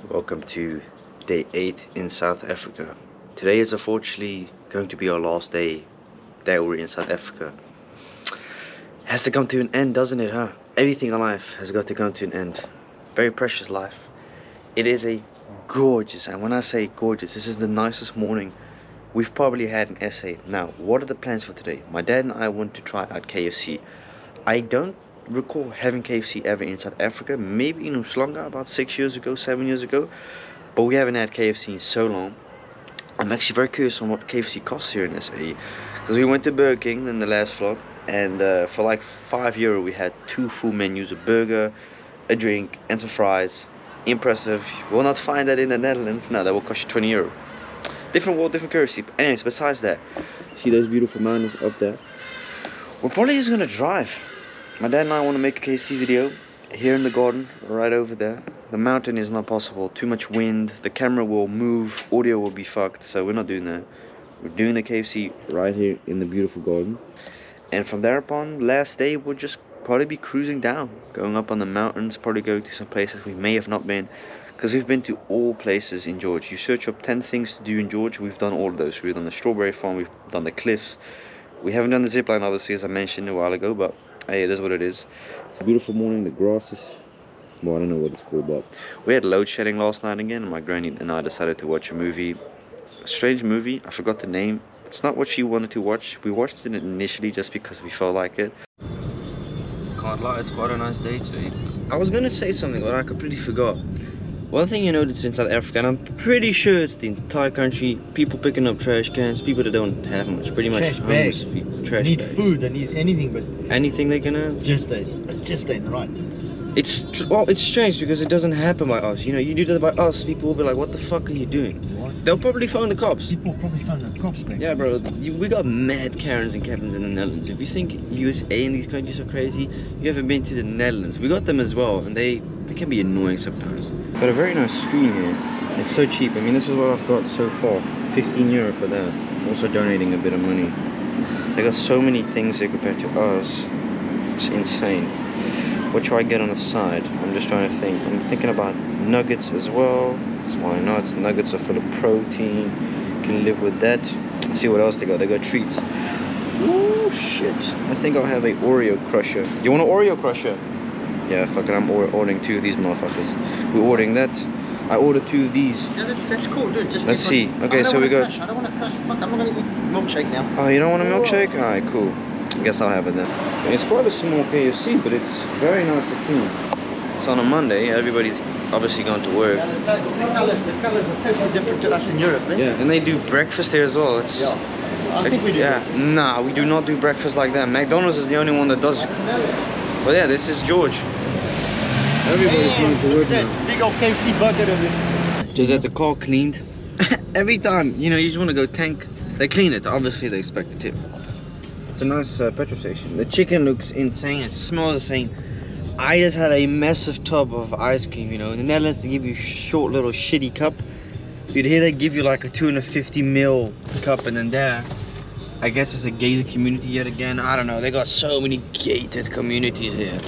Welcome to day 8 in South Africa. Today is unfortunately going to be our last day that we're in South Africa. Has to come to an end, doesn't it, huh? Everything in life has got to come to an end. Very precious life. It is a gorgeous, and when I say gorgeous, this is the nicest morning we've probably had in SA. Now, what are the plans for today? My dad and I want to try out KFC. I don't recall having KFC ever in South Africa. Maybe in Umhlanga about 6 years ago, 7 years ago, but we haven't had KFC in so long. I'm actually very curious on what KFC costs here in SA, because we went to Burger King in the last vlog, and for like €5 we had 2 full menus, a burger, a drink, and some fries. Impressive. You will not find that in the Netherlands. No, that will cost you €20. Different world, different currency. But anyways, besides that, see those beautiful mountains up there? We're probably just gonna drive. My dad and I want to make a KFC video here in the garden, right over there. The mountain is not possible, too much wind, the camera will move, audio will be fucked, so we're not doing that. We're doing the KFC right here in the beautiful garden. And from there upon, last day, we'll just probably be cruising down, going up on the mountains, probably going to some places we may have not been, because we've been to all places in George. You search up 10 things to do in George, we've done all of those. We've done the strawberry farm, we've done the cliffs. We haven't done the zipline, obviously, as I mentioned a while ago, but hey, it is what it is. It's a beautiful morning. The grass is, well, I don't know what it's called, but we had load shedding last night again, and my granny and I decided to watch a movie. A strange movie, I forgot the name. It's not what she wanted to watch. We watched it initially just because we felt like it. Can't lie, it's quite a nice day today. I was gonna say something, but I completely forgot. One thing you notice in South Africa, and I'm pretty sure it's the entire country, people picking up trash cans, people that don't have much, pretty much trash bags. People, trash need bags. Food, they need anything but anything they can have. just ain't right. It's strange because it doesn't happen by us. You know, you do that by us, people will be like, what the fuck are you doing? What? They'll probably phone the cops. People probably found the cops back. Yeah, bro, we got mad Karens and Kevins in the Netherlands. If you think USA and these countries are crazy, you haven't been to the Netherlands. We got them as well, and they can be annoying sometimes. Got a very nice screen here. It's so cheap. I mean, this is what I've got so far. €15 for that. Also donating a bit of money. They got so many things here compared to us. It's insane. What should I get on the side? I'm just trying to think. I'm thinking about nuggets as well. So why not? Nuggets are full of protein. Can live with that. Let's see what else they got. They got treats. Oh shit. I think I'll have a Oreo crusher. You want an Oreo crusher? Yeah, fuck it. I'm ordering 2 of these motherfuckers. We're ordering that. I ordered 2 of these. Yeah, that's cool, dude. Just let's see. Okay, so we got. I don't want to crush. Fuck, I'm not gonna eat milkshake now. Oh, you don't want a milkshake? Alright, cool. I guess I'll have it then. It's quite a small KFC, but it's very nice and clean. It's on a Monday. Everybody's obviously going to work. Yeah, the colors are totally different to us in Europe, man. Yeah, and they do breakfast here as well. It's, yeah. I think we do. Yeah, nah, we do not do breakfast like that. McDonald's is the only one that does. But yeah, this is George. Everybody's going to work now. Big old KFC bucket of it. Just had the car cleaned. Every time, you know, you just want to go tank, they clean it. Obviously, they expect it to. It's a nice petrol station. The chicken looks insane. It smells insane. I just had a massive tub of ice cream, you know. In the Netherlands, they give you short little shitty cup. Dude, here they give you like a 250ml cup, and then there, I guess it's a gated community yet again. I don't know. They got so many gated communities here.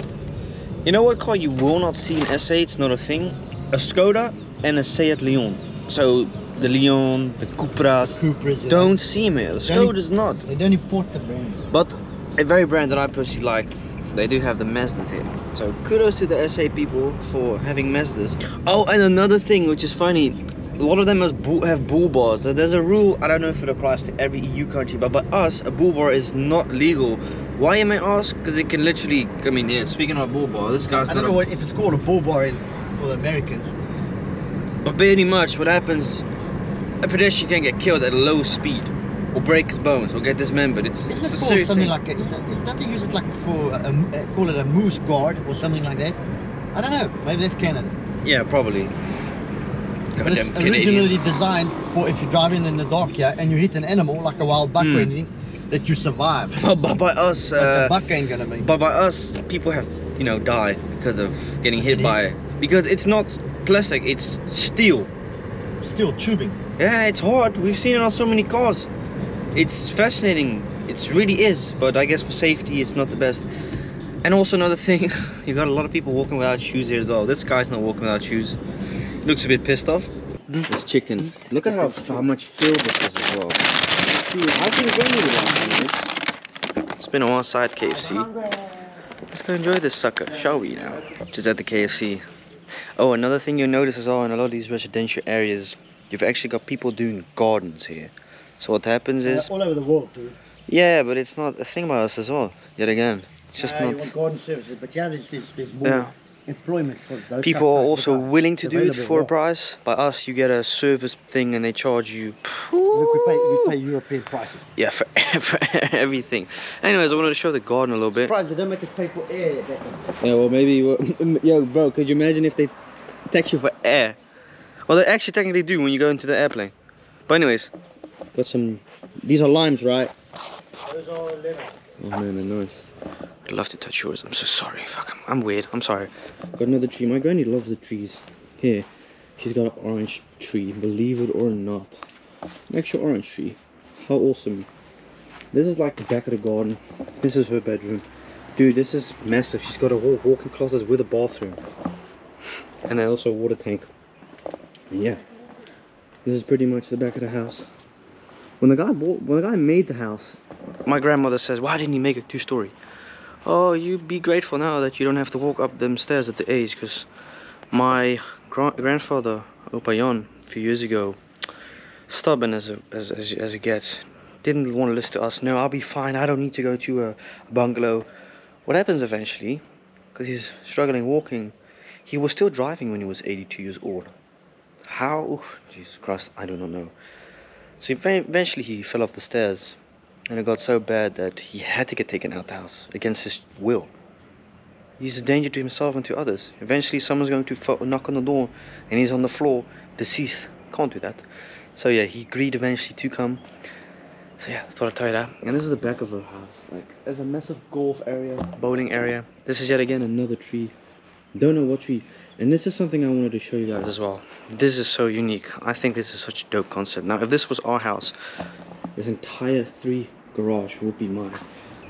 You know what car you will not see in SA? It's not a thing. A Skoda and a Seat Leon. So the Leon, the Cupras, don't see them here. The Skoda's not. They don't import the brand. But a very brand that I personally like, they do have the Mazdas here. So kudos to the SA people for having Mazdas. Oh, and another thing which is funny, a lot of them have bull bars. There's a rule, I don't know if it applies to every EU country, but by us, a bull bar is not legal. Why am I asked? Because it can literally, I mean, yeah, speaking of bull bar, this guy's got I don't know if it's called a bull bar for the Americans. But pretty much what happens, a pedestrian can get killed at a low speed, or break his bones, or get dismembered. It's a serious something thing. like it. Don't they use it like for call it a moose guard or something like that? I don't know. Maybe that's Canada. Yeah, probably. But it's originally designed for if you're driving in the dark here and you hit an animal like a wild buck or anything, that you survive. But by us, but the buck ain't gonna be. But by us, people have, you know, died because of getting hit by it. Because it's not plastic, it's steel. Steel tubing. Yeah, it's hard. We've seen it on so many cars. It's fascinating. It really is. But I guess for safety, it's not the best. And also another thing, you got a lot of people walking without shoes here as well. This guy's not walking without shoes. Looks a bit pissed off. This chicken. Look at how much filled this is as well. Dude, I think Granny would like this. It's been on one side KFC. Let's go enjoy this sucker, shall we now? Just at the KFC. Oh, another thing you'll notice as well in a lot of these residential areas, you've actually got people doing gardens here. So what happens is... all over the world, dude. Yeah, but it's not a thing about us as well, yet again. It's just not... You want garden services, but yeah, there's more employment for those. People are also willing to do it for a price. By us, you get a service thing and they charge you... Look, we pay European prices. Yeah, for everything. Anyways, I wanted to show the garden a little bit. Surprised they don't make us pay for air. Yeah, well maybe... Yo, bro, could you imagine if they tax you for air? Well, they actually technically do when you go into the airplane. But anyways, got some... These are limes, right? Those are lemon. Oh man, they're nice. I'd love to touch yours. I'm so sorry. Fuck, I'm weird. I'm sorry. Got another tree. My granny loves the trees. Here, she's got an orange tree. Believe it or not, an actual orange tree. How awesome! This is like the back of the garden. This is her bedroom. Dude, this is massive. She's got a whole walk-in closet with a bathroom, and then also a water tank. And yeah, this is pretty much the back of the house. When the guy made the house, my grandmother says, "Why didn't he make it 2-story?" Oh, you be grateful now that you don't have to walk up them stairs at the age, because my grandfather, Opa Jan, a few years ago, stubborn as it gets, didn't want to listen to us. No, I'll be fine. I don't need to go to a bungalow. What happens eventually, because he's struggling walking, he was still driving when he was 82 years old. How? Jesus Christ, I do not know. So eventually he fell off the stairs, and it got so bad that he had to get taken out the house against his will. He's a danger to himself and to others. Eventually someone's going to knock on the door and he's on the floor, deceased. Can't do that. So yeah, he agreed eventually to come. So yeah, I thought I'd tell you that. And this is the back of her house. Like, there's a massive golf area, bowling area. This is yet again another tree. Don't know what tree. And this is something I wanted to show you guys as well. This is so unique. I think this is such a dope concept. Now, if this was our house, this entire 3 garage would be mine.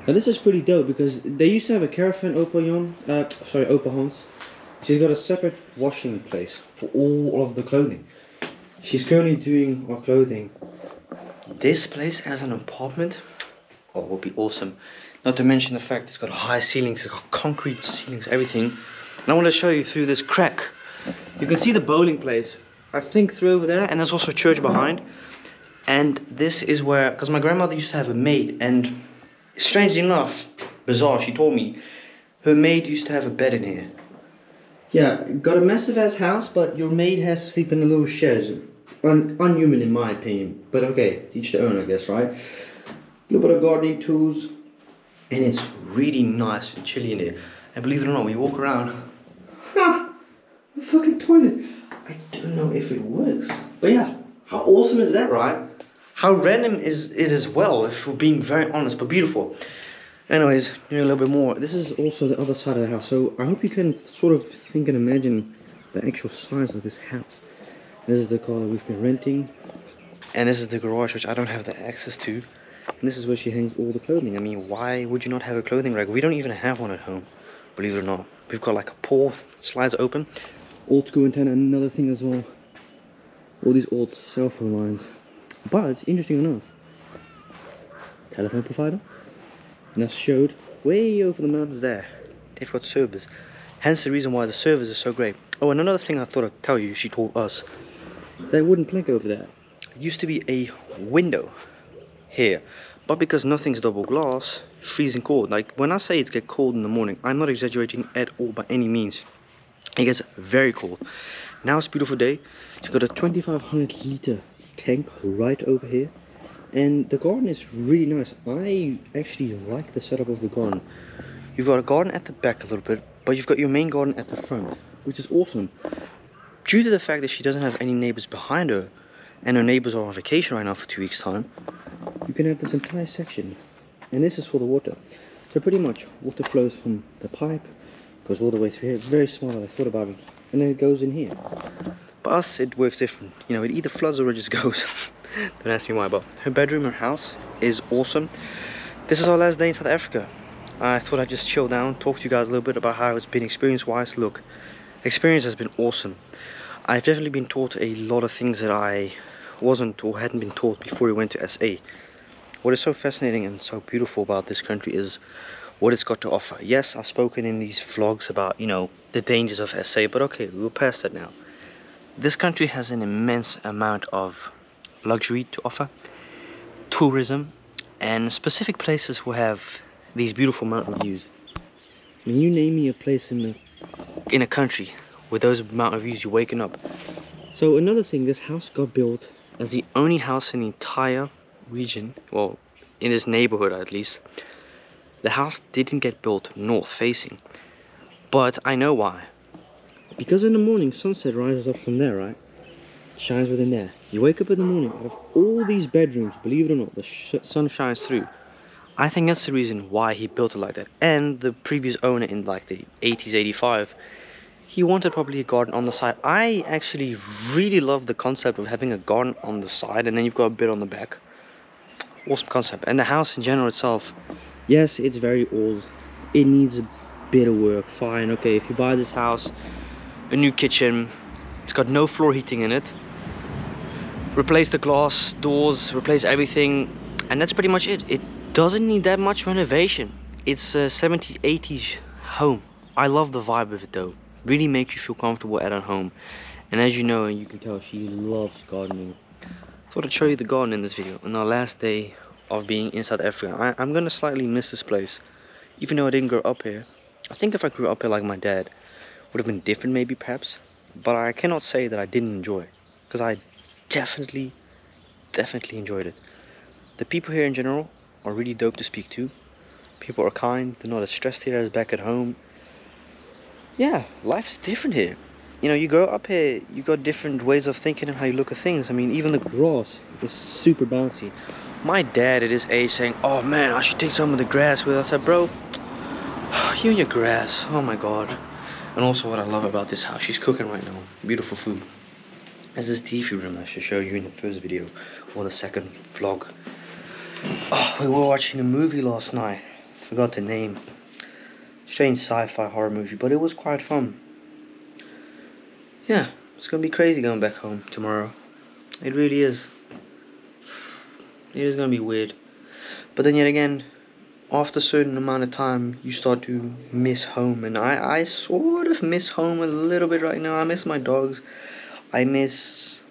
Now this is pretty dope because they used to have a caravan, Opa Hans. She's got a separate washing place for all of the clothing. She's currently doing our clothing. This place as an apartment, oh, would be awesome. Not to mention the fact it's got high ceilings, it's got concrete ceilings, everything. And I want to show you through this crack. You can see the bowling place, I think, through over there, and there's also a church behind. And this is where, because my grandmother used to have a maid, and strangely enough, bizarre, she told me, her maid used to have a bed in here. Yeah, got a massive ass house, but your maid has to sleep in a little shed. Unhuman in my opinion, but okay, each their own, I guess, right? A little bit of gardening tools, and it's really nice and chilly in here. And believe it or not, when you walk around, a fucking toilet. I don't know if it works, but yeah, how awesome is that, right? How random is it as well, if we're being very honest, but beautiful. Anyways, a little bit more. This is also the other side of the house, so I hope you can sort of think and imagine the actual size of this house. This is the car that we've been renting, and this is the garage, which I don't have the access to. And this is where she hangs all the clothing. I mean, why would you not have a clothing rack? We don't even have one at home, believe it or not. We've got like a port, slides open. Old school antenna, another thing as well. All these old cell phone lines. But, interesting enough, telephone provider. And that's showed way over the mountains there. They've got servers. Hence the reason why the servers are so great. Oh, and another thing I thought I'd tell you, she told us. That wooden plank over there. It used to be a window here. But because nothing's double glass, freezing cold. Like, when I say it gets cold in the morning, I'm not exaggerating at all by any means. It gets very cold. Now it's a beautiful day. She's got a 2500 liter tank right over here. And the garden is really nice. I actually like the setup of the garden. You've got a garden at the back a little bit, but you've got your main garden at the front, which is awesome. Due to the fact that she doesn't have any neighbors behind her, and her neighbors are on vacation right now for 2 weeks' time, you can have this entire section. And this is for the water. So pretty much, water flows from the pipe, goes all the way through here. Very smart, I thought about it. And then it goes in here. But us, it works different. You know, it either floods or it just goes. Don't ask me why, but her bedroom, her house is awesome. This is our last day in South Africa. I thought I'd just chill down, talk to you guys a little bit about how it's been experience-wise. Look, experience has been awesome. I've definitely been taught a lot of things that I wasn't or hadn't been taught before we went to SA. What is so fascinating and so beautiful about this country is what it's got to offer. Yes, I've spoken in these vlogs about, you know, the dangers of SA, but okay, we'll pass that now. This country has an immense amount of luxury to offer, tourism, and specific places will have these beautiful mountain views. When you name me a place in a country with those mountain views, you're waking up. So another thing, this house got built as the only house in the entire region, well, in this neighborhood at least. The house didn't get built north facing, but I know why. Because in the morning, sunset rises up from there, right? Shines within there. You wake up in the morning, out of all these bedrooms, believe it or not, the sun shines through. I think that's the reason why he built it like that. And the previous owner in like the 80s, 85, he wanted probably a garden on the side. I actually really love the concept of having a garden on the side and then you've got a bit on the back. Awesome concept. And the house in general itself, yes, it's very old. It needs a bit of work, fine. Okay, if you buy this house, a new kitchen, it's got no floor heating in it. Replace the glass doors, replace everything, and that's pretty much it. It doesn't need that much renovation. It's a 70s, 80s home. I love the vibe of it though. Really makes you feel comfortable at home. And as you know, and you can tell, she loves gardening. Thought I'd show you the garden in this video. On our last day of being in South Africa, I'm gonna slightly miss this place. Even though I didn't grow up here. I think if I grew up here like my dad, would have been different maybe perhaps. But I cannot say that I didn't enjoy it. Because I definitely enjoyed it. The people here in general are really dope to speak to. People are kind, they're not as stressed here as back at home. Yeah, life is different here. You know, you grow up here, you got different ways of thinking and how you look at things. I mean, even the grass is super bouncy. My dad at his age saying, oh man, I should take some of the grass with us. I said, bro, you and your grass, oh my god. And also what I love about this house, she's cooking right now, beautiful food. There's this TV room I should show you in the first video, or the second vlog. Oh, we were watching a movie last night, forgot the name. Strange sci-fi horror movie, but it was quite fun. Yeah, it's gonna be crazy going back home tomorrow. It really is. It is gonna be weird. But then yet again, after a certain amount of time, you start to miss home. And I sort of miss home a little bit right now. I miss my dogs. I miss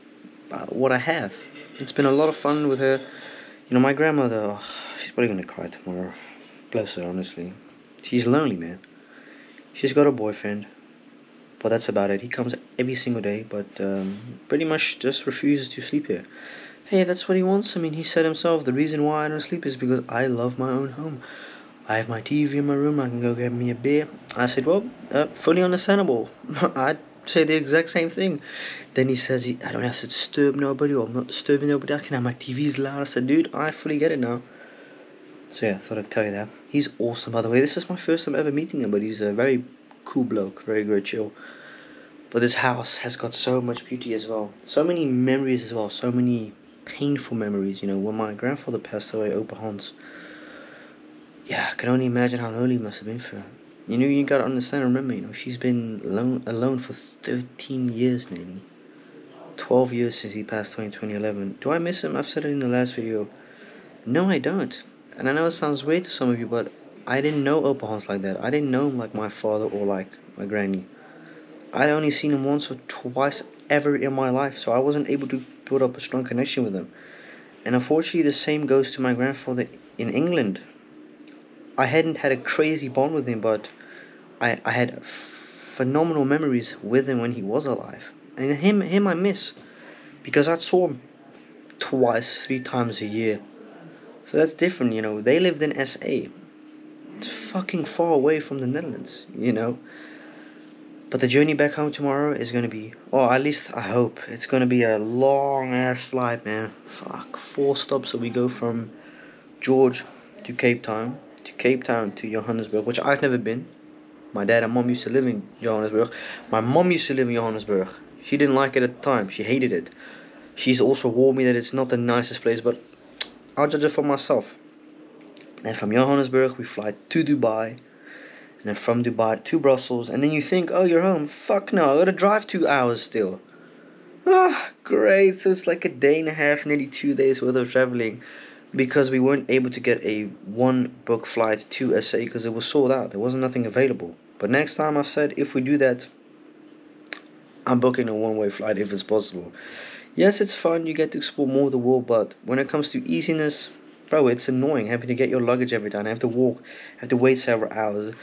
what I have. It's been a lot of fun with her. You know, my grandmother, oh, she's probably gonna cry tomorrow. Bless her, honestly. She's lonely, man. She's got a boyfriend. But that's about it. He comes every single day, but pretty much just refuses to sleep here. Hey, that's what he wants. I mean, he said himself, the reason why I don't sleep is because I love my own home. I have my TV in my room, I can go get me a beer. I said, well, fully understandable. I'd say the exact same thing. Then he says, I don't have to disturb nobody, or I'm not disturbing nobody, I can have my TVs loud. I said, dude, I fully get it now. So yeah, I thought I'd tell you that. He's awesome, by the way. This is my first time ever meeting him, but he's a very cool bloke, very great chill. But this house has got so much beauty as well. So many memories as well, so many painful memories. You know, when my grandfather passed away, Opa Hans, yeah, I can only imagine how lonely it must have been for her. You know, you gotta understand, remember, you know, she's been alone for 13 years nearly. 12 years since he passed away in 2011. Do I miss him? I've said it in the last video. No, I don't. And I know it sounds weird to some of you, but I didn't know Opa Hans like that. I didn't know him like my father or like my granny. I'd only seen him once or twice ever in my life, so I wasn't able to build up a strong connection with him. And unfortunately, the same goes to my grandfather in England. I hadn't had a crazy bond with him, but I had phenomenal memories with him when he was alive. And him I miss, because I saw him twice, 3 times a year. So that's different, you know. They lived in SA. It's fucking far away from the Netherlands, you know. But the journey back home tomorrow is going to be, or at least I hope, it's going to be a long ass flight, man. Fuck, 4 stops. So we go from George to Cape Town to Johannesburg, which I've never been. My dad and mom used to live in Johannesburg. My mom used to live in Johannesburg. She didn't like it at the time. She hated it. She's also warned me that it's not the nicest place, but I'll judge it for myself. And from Johannesburg we fly to Dubai, and then from Dubai to Brussels, and then you think, oh, you're home. Fuck no, I gotta drive 2 hours still. Ah, great. So it's like a day and a half, nearly 2 days worth of traveling, because we weren't able to get a one book flight to SA because it was sold out. There wasn't nothing available. But next time, I've said, if we do that, I'm booking a one-way flight if it's possible. Yes, it's fun, you get to explore more of the world, but when it comes to easiness, bro, it's annoying having to get your luggage every time, have to walk, have to wait several hours.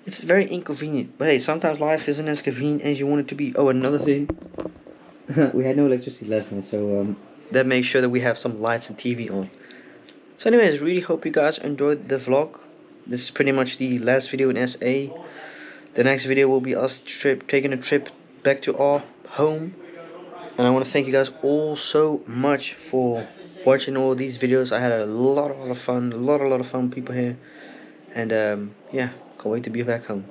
It's very inconvenient. But hey, sometimes life isn't as convenient as you want it to be. Oh, another thing, we had no electricity last night, so that makes sure that we have some lights and TV on. So anyways, really hope you guys enjoyed the vlog. This is pretty much the last video in SA. The next video will be us taking a trip back to our home. And I want to thank you guys all so much for watching all these videos. I had a lot of fun, a lot of fun with people here. And yeah, can't wait to be back home.